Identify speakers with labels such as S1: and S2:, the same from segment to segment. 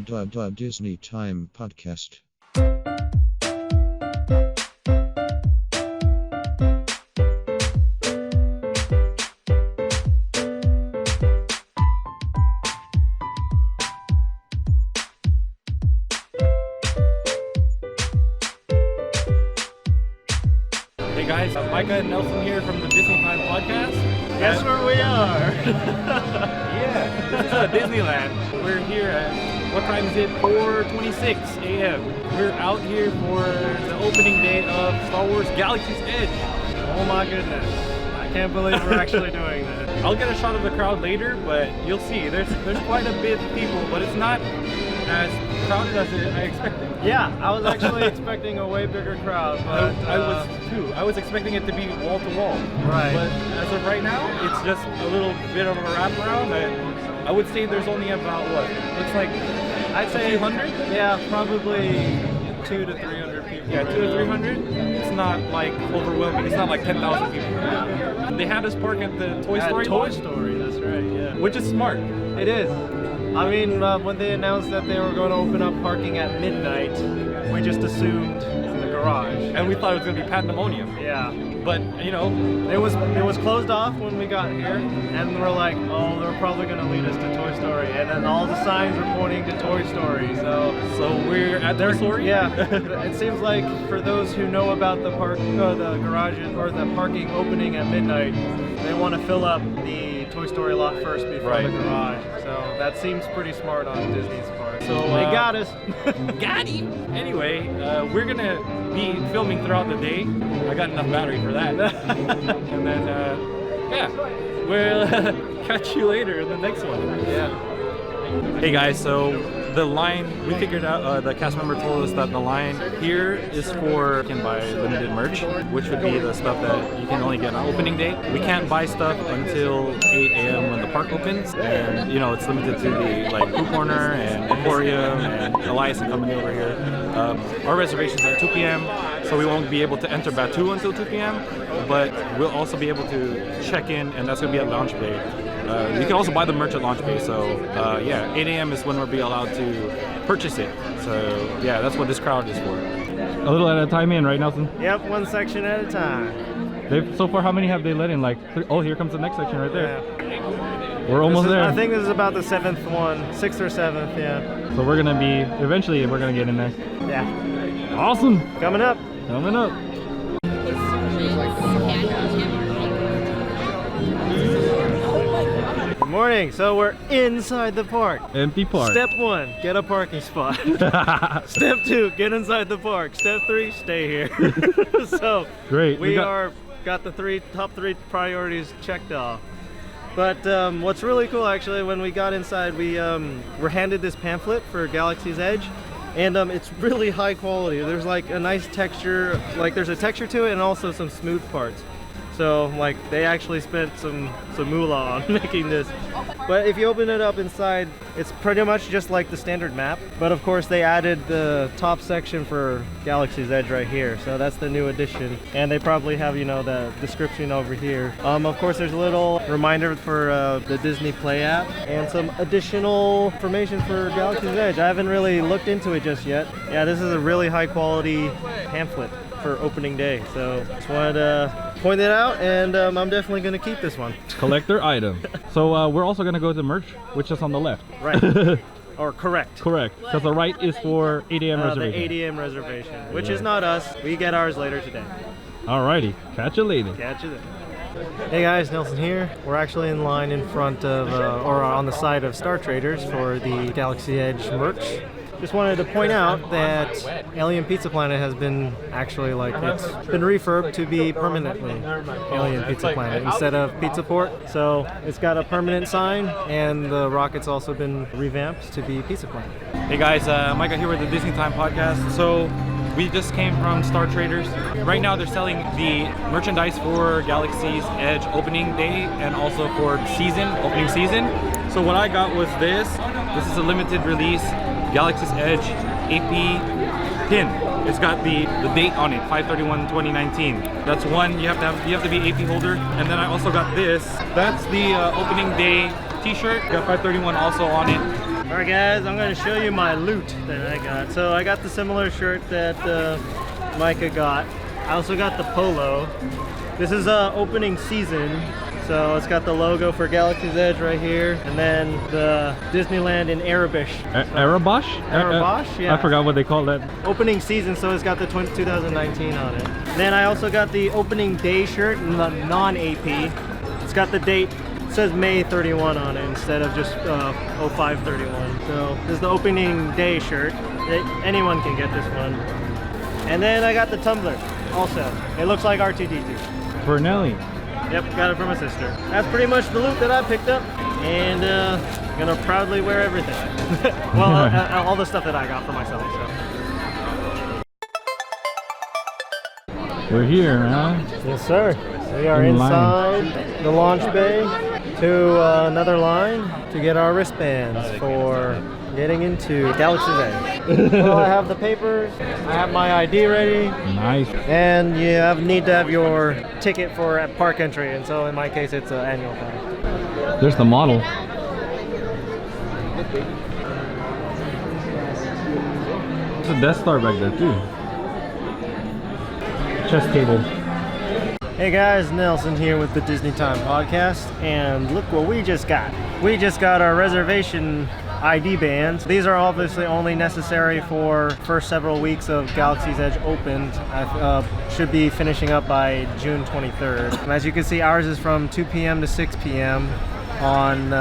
S1: Disney Time Podcast.
S2: Hey guys, Micah and Nelson here from the Disney Time Podcast.
S3: Guess where we are?
S2: Yeah, this is Disneyland. We're here at, what time is it? 4:26 a.m. We're out here for the opening day of Star Wars Galaxy's Edge.
S3: Oh my goodness. I can't believe we're actually doing this.
S2: I'll get a shot of the crowd later, but you'll see. There's quite a bit of people, but it's not as crowded as I expected.
S3: Yeah, I was actually expecting a way bigger crowd, but
S2: I was too. I was expecting it to be wall to wall.
S3: Right.
S2: But as of right now, it's just a little bit of a wraparound. And I would say there's only about what? Looks like
S3: I'd say
S2: 200?
S3: Yeah, probably 200 to 300 people.
S2: Yeah, 200 to 300. It's not like overwhelming. It's not like 10,000 people. They had us park at the Toy Story
S3: Toy
S2: lot,
S3: Story, that's right, yeah.
S2: which is smart.
S3: It is. I mean, when they announced that they were going to open up parking at midnight, we just assumed the garage.
S2: And we thought it was going to be pandemonium.
S3: Yeah.
S2: But, you know,
S3: It was closed off when we got here, and we're like, oh, they're probably going to lead us to Toy Story, and then all the signs are pointing to Toy Story, so
S2: we're at Toy Story?
S3: Yeah, it seems like for those who know about the garages or the parking opening at midnight, they want to fill up the Toy Story lot first before the garage, so that seems pretty smart on Disney's part.
S2: So
S3: they got us.
S2: Got him! Anyway, we're gonna be filming throughout the day. I got enough battery for that. And then, yeah, we'll catch you later in the next one.
S3: Yeah.
S2: Hey guys, so the line, we figured out, the cast member told us that the line here is for, you can buy limited merch, which would be the stuff that you can only get on opening day. We can't buy stuff until 8 a.m. when the park opens, and you know, it's limited to the like Food Corner and Emporium and Elias and Company over here. Our reservation's at 2 p.m., so we won't be able to enter Batuu until 2 p.m., but we'll also be able to check in, and that's gonna be at Launch Bay. You can also buy the merch at Launch Bay, so yeah, 8 a.m. is when we'll be allowed to purchase it. So yeah, that's what this crowd is for. A little at a time in, right, Nelson?
S3: Yep, one section at a time.
S2: So far, how many have they let in? Like, oh, here comes the next section right there.
S3: Yeah.
S2: We're almost there.
S3: I think this is about the 7th one, 6th or 7th, yeah.
S2: So we're gonna be, eventually we're gonna get in there.
S3: Yeah.
S2: Awesome!
S3: Coming up.
S2: Coming up.
S3: Good morning. So we're inside the park.
S2: Empty park.
S3: Step 1, get a parking spot. Step 2, get inside the park. Step 3, stay here. So
S2: great.
S3: We got the top three priorities checked off. But what's really cool, actually, when we got inside, we were handed this pamphlet for Galaxy's Edge, and it's really high quality. There's like a nice texture, like there's a texture to it, and also some smooth parts. So like they actually spent some moolah on making this. But if you open it up inside, it's pretty much just like the standard map. But of course they added the top section for Galaxy's Edge right here. So that's the new addition. And they probably have, you know, the description over here. Of course there's a little reminder for the Disney Play app and some additional information for Galaxy's Edge. I haven't really looked into it just yet. Yeah, this is a really high quality pamphlet for opening day, so just wanted to point it out, and I'm definitely going to keep this one.
S2: Collector item. So we're also going to go to merch, which is on the left.
S3: Right. Or correct.
S2: Correct, because the right is for 8 a.m. reservation.
S3: The 8 a.m. reservation, which is not us. We get ours later today.
S2: Alrighty, catch you later.
S3: Catch you then. Hey guys, Nelson here. We're actually in line in front of, or on the side of Star Traders for the Galaxy Edge merch. Just wanted to point out that Alien Pizza Planet has been actually, like, it's been refurbed to be permanently Alien Pizza Planet instead of Pizza Port. So it's got a permanent sign, and the rocket's also been revamped to be Pizza Planet.
S2: Hey guys, Micah here with the Disney Time Podcast. So we just came from Star Traders. Right now they're selling the merchandise for Galaxy's Edge opening day and also for opening season. So what I got was this. This is a limited release Galaxy's Edge AP pin. It's got the date on it, 5/31/2019. That's one. You have to be AP holder. And then I also got this. That's the opening day t-shirt. Got 5/31 also on it.
S3: Alright guys, I'm going to show you my loot that I got. So I got the similar shirt that Micah got. I also got the polo. This is opening season. So it's got the logo for Galaxy's Edge right here, and then the Disneyland in Arabish.
S2: Arabosh?
S3: Arabosh, yeah.
S2: I forgot what they call that.
S3: Opening season, so it's got the 2019 on it. Then I also got the opening day shirt, non-AP. It's got the date, it says May 31 on it instead of just 05/31. So this is the opening day shirt. Anyone can get this one. And then I got the tumbler also. It looks like R2-D2.
S2: For Nelly.
S3: Yep, got it from my sister. That's pretty much the loot that I picked up, and gonna proudly wear everything. Well, all the stuff that I got for myself. So.
S2: We're here, huh?
S3: Yes, sir. We are inside the launch bay to another line to get our wristbands for getting into Galaxy's Edge. Well, I have the papers, I have my ID ready.
S2: Nice.
S3: And you need to have your ticket for park entry, and so in my case it's an annual pass.
S2: There's the model. There's a Death Star back there too. Chess table.
S3: Hey guys, Nelson here with the Disney Time Podcast, and look what we just got. We just got our reservation ID bands. These are obviously only necessary for first several weeks of Galaxy's Edge opened. Should be finishing up by June 23rd. And as you can see, ours is from 2 p.m. to 6 p.m. on,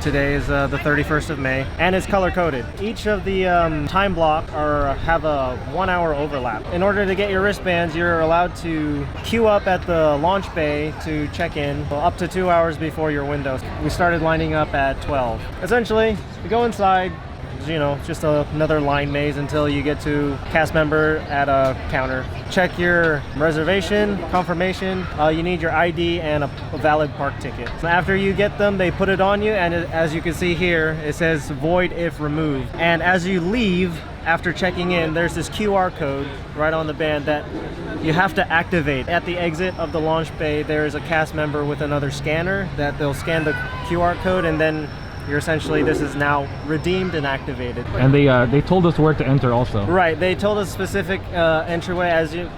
S3: today is the 31st of May, and it's color coded. Each of the time blocks have a 1 hour overlap. In order to get your wristbands, you're allowed to queue up at the launch bay to check in up to 2 hours before your window. We started lining up at 12. Essentially, we go inside, just another line maze until you get to cast member at a counter. Check your reservation, confirmation. You need your ID and a valid park ticket. So after you get them, they put it on you, and as you can see here, it says void if removed. And as you leave, after checking in, there's this QR code right on the band that you have to activate. At the exit of the launch bay, there is a cast member with another scanner that they'll scan the QR code, and then this is now redeemed and activated.
S2: And they told us where to enter also.
S3: Right, they told us specific entryway. As you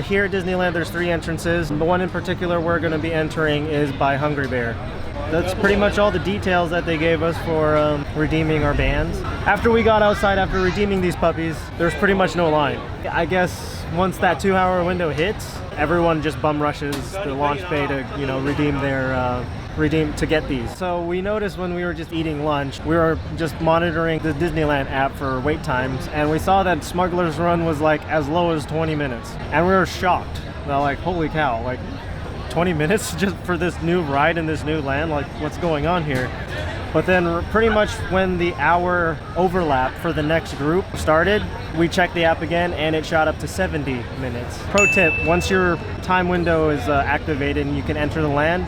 S3: here at Disneyland, there's 3 entrances. The one in particular we're going to be entering is by Hungry Bear. That's pretty much all the details that they gave us for redeeming our bands. After we got outside, after redeeming these puppies, there's pretty much no line. I guess once that 2 hour window hits, everyone just bum rushes the launch bay to redeem to get these. So we noticed when we were just eating lunch, we were just monitoring the Disneyland app for wait times, and we saw that Smuggler's Run was like as low as 20 minutes, and we were shocked. Well, like, holy cow, like 20 minutes just for this new ride in this new land? Like, what's going on here? But then pretty much when the hour overlap for the next group started, we checked the app again and it shot up to 70 minutes. Pro tip, once your time window is activated and you can enter the land,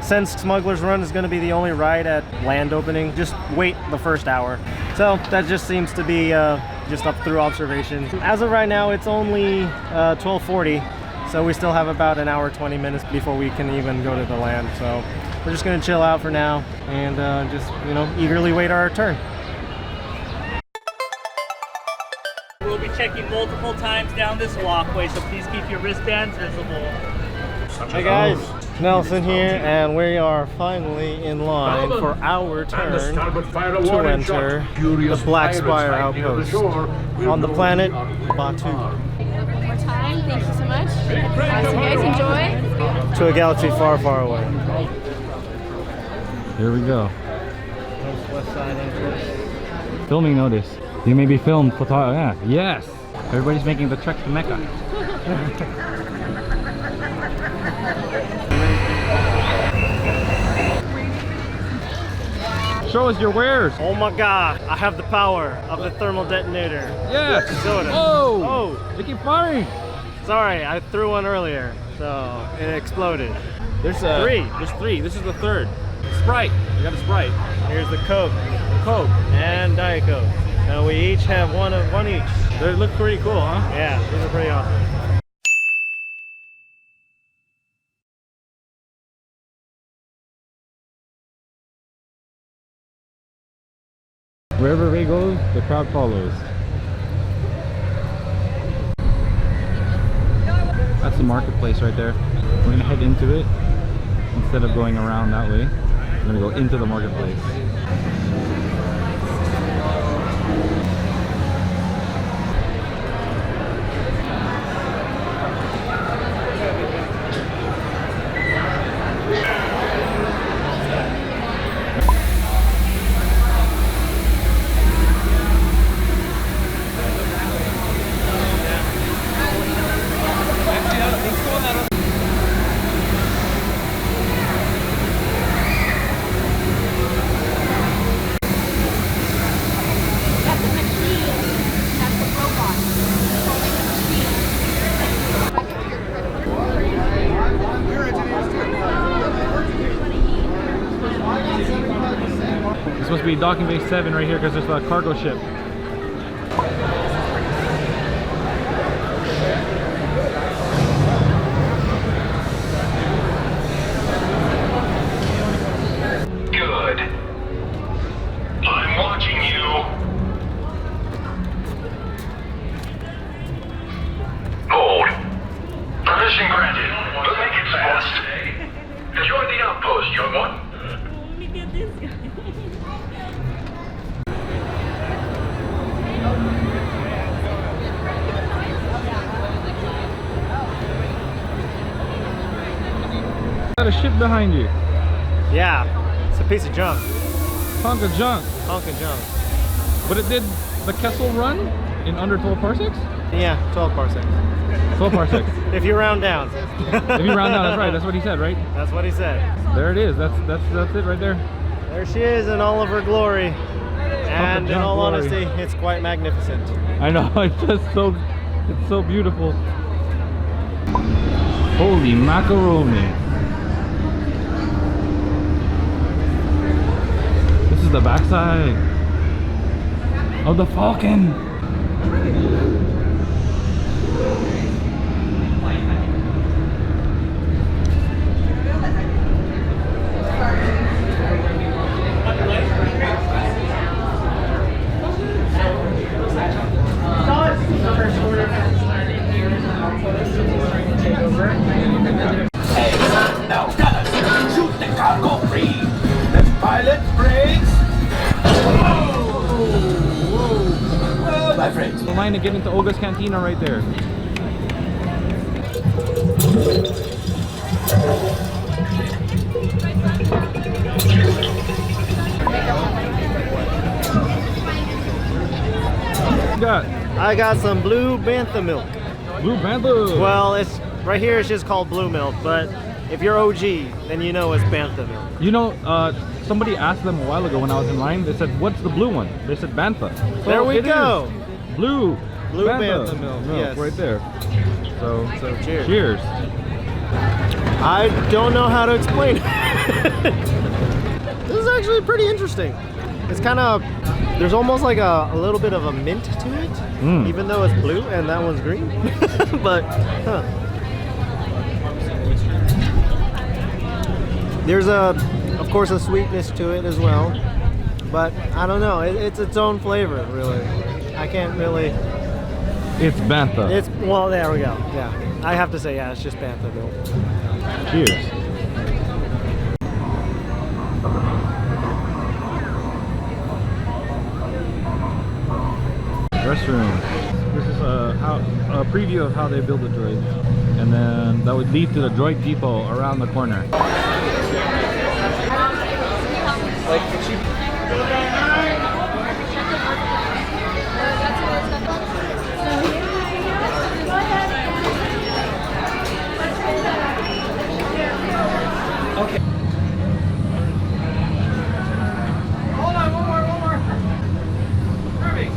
S3: since Smuggler's Run is going to be the only ride at land opening, just wait the first hour. So that just seems to be just up through observation. As of right now, it's only 12:40, so we still have about an hour 20 minutes before we can even go to the land. So we're just going to chill out for now and just eagerly wait our turn.
S4: We'll be checking multiple times down this walkway, so please keep your wristbands visible.
S3: Hey guys, Nelson here, and we are finally in line for our turn to enter the Black Spire outpost on the planet Batuu.
S5: One more time, thank you so much. So you guys enjoy.
S3: To a galaxy far, far away.
S2: Here we go.
S3: West side entrance.
S2: Filming notice. You may be filmed. Yeah. Yes. Everybody's making the trek to Mecca. Show us your wares.
S3: Oh my god, I have the power of the thermal detonator.
S2: Yes.
S3: Soda.
S2: Oh, they keep firing.
S3: Sorry, I threw one earlier, so it exploded.
S2: There's
S3: 3.
S2: There's 3. This is the 3rd. Sprite. We got a Sprite.
S3: Here's the Coke.
S2: Coke.
S3: And Diet Coke. Now we each have one each.
S2: They look pretty cool, huh?
S3: Yeah, these are pretty awesome.
S2: Wherever Ray goes, the crowd follows. That's the marketplace right there. We're gonna head into it instead of going around that way. We're gonna go into the marketplace. It's supposed to be docking base 7 right here because there's a cargo ship.
S6: Good. I'm watching you. Hold. Permission granted, but make it fast. Join the outpost, young one.
S4: Look at this guy.
S2: Got a ship behind you.
S3: Yeah, it's a piece of junk.
S2: Hunk of junk.
S3: Hunk of junk.
S2: But it did the Kessel run in under 12 parsecs?
S3: Yeah, 12 parsecs.
S2: 12 parsecs.
S3: If you round down.
S2: If you round down, that's right. That's what he said, right?
S3: That's what he said.
S2: There it is. That's it right there.
S3: There she is in all of her glory. And in all
S2: glory.
S3: honesty, it's quite magnificent.
S2: I know. It's just so beautiful. Holy macaroni. This is the backside of the Falcon.
S6: Now guys, shoot the cargo free. The pilot brakes. Well, my friends.
S2: The line to get into Olga's Cantina right there. What you got?
S3: I got some blue bantha milk.
S2: Blue Bantha.
S3: Well, it's right here. It's just called blue milk, but if you're OG, then you know it's bantha milk.
S2: You know, somebody asked them a while ago when I was in line. They said, "What's the blue one?" They said Bantha. So
S3: There we
S2: it
S3: go.
S2: is. Blue
S3: Bantha milk, yes.
S2: right there. So
S3: cheers.
S2: Cheers.
S3: I don't know how to explain it. This is actually pretty interesting. It's kind of, there's almost like a little bit of a mint to it, even though it's blue and that one's green. But, there's of course, a sweetness to it as well. But I don't know, it's its own flavor, really. I can't really.
S2: It's Bantha.
S3: Well, there we go. Yeah, I have to say, yeah, it's just bantha milk.
S2: Cheers. Restroom. This is a preview of how they build the droids, and then that would lead to the droid depot around the corner. Okay.
S7: Hold on, one more. Perfect.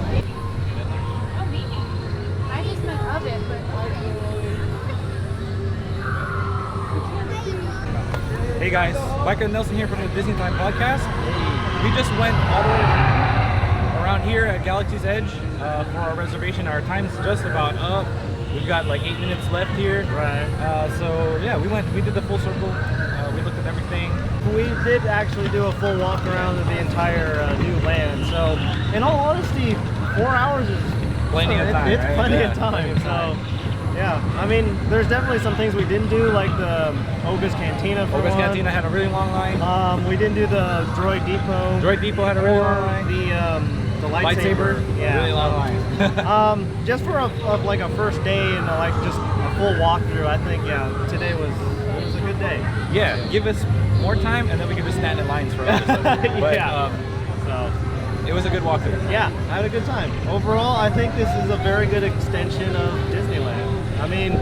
S5: I just meant of it, but
S2: Hey guys, Biker Nelson here from the Disney Time Podcast. We just went all the way around here at Galaxy's Edge for our reservation. Our time's just about up. We've got like 8 minutes left here.
S3: Right.
S2: So yeah, we did the full circle. We looked at everything.
S3: We did actually do a full walk around of the entire new land. So, in all honesty, 4 hours is
S2: Plenty of time,
S3: It's
S2: right?
S3: plenty
S2: Yeah,
S3: of time.
S2: plenty of time.
S3: So, yeah. I mean, there's definitely some things we didn't do, like the Oga's Cantina. For
S2: Oga's
S3: one.
S2: Cantina had a really long line.
S3: We didn't do the Droid Depot.
S2: Droid Depot had a really long line.
S3: The lightsaber. Yeah.
S2: Really long line.
S3: Just for like a first day and like just a full walkthrough, I think today was a good day.
S2: Yeah, give us more time and then we can just stand in lines for other stuff. But,
S3: So
S2: it was a good walkthrough.
S3: yeah, I had a good time. Overall, I think this is a very good extension of Disneyland. I mean,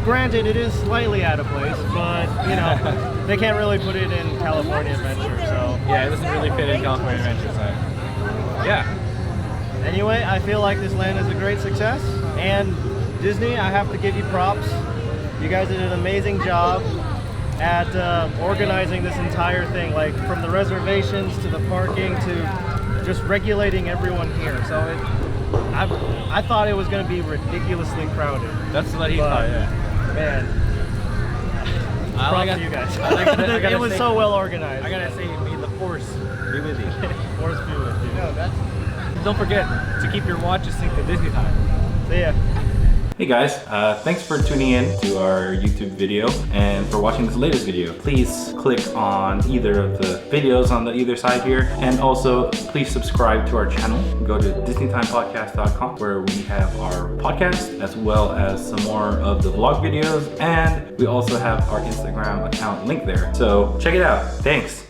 S3: granted, it is slightly out of place, but you know, they can't really put it in California Adventure. So
S2: Yeah, it doesn't really fit in California Adventure, so yeah.
S3: anyway, I feel like this land is a great success, and Disney, I have to give you props. You guys did an amazing job at organizing this entire thing, like from the reservations to the parking to just regulating everyone here. So I thought it was going to be ridiculously crowded.
S2: That's what he
S3: But,
S2: thought, yeah.
S3: Man,
S2: I
S3: props
S2: got-
S3: to you guys.
S2: I gotta
S3: It was
S2: say-
S3: so well organized.
S2: I gotta say, may the force be with you.
S3: Force be with you. No, that's...
S2: Don't forget to keep your watches synced to Disney time.
S3: See ya.
S2: Hey guys, thanks for tuning in to our YouTube video and for watching this latest video. Please click on either of the videos on the either side here, and also please subscribe to our channel. Go to DisneyTimePodcast.com where we have our podcast as well as some more of the vlog videos, and we also have our Instagram account link there. So check it out. Thanks.